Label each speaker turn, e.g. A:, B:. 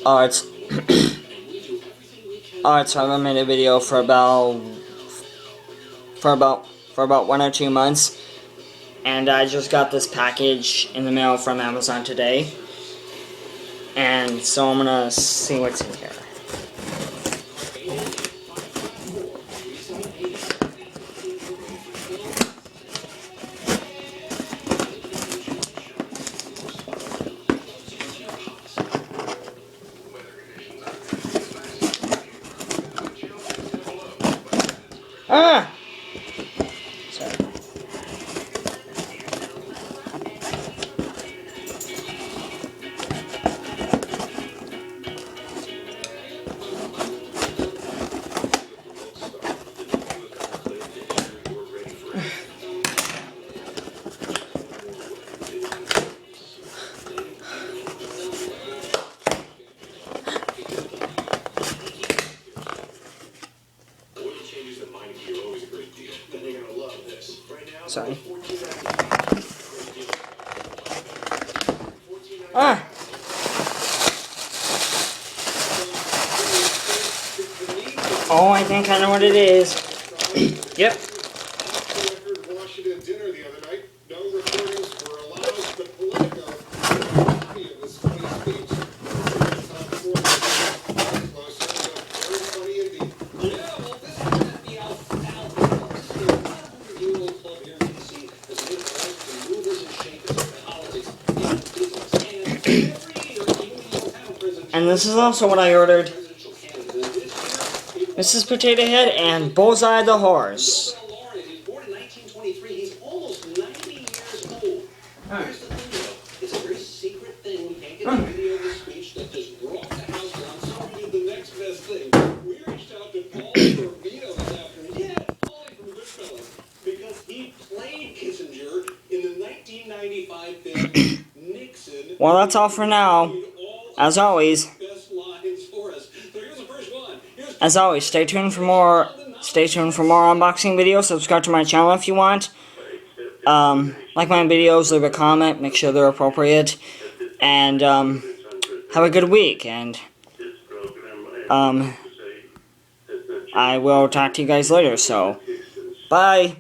A: Alright. Alright, so I haven't made a video for about 1 or 2 months. And I just got this package in the mail from Amazon today. And so I'm gonna see what's in here. Ah! Sorry. Sorry. Ah! Oh, I think I know what it is. Yep. And this is also what I ordered. This is Potato Head and Bullseye the horse. Well, that's all for now. As always, stay tuned for more. Stay tuned for more unboxing videos. Subscribe to my channel if you want. Like my videos, leave a comment, make sure they're appropriate, and have a good week. And I will talk to you guys later. So, bye.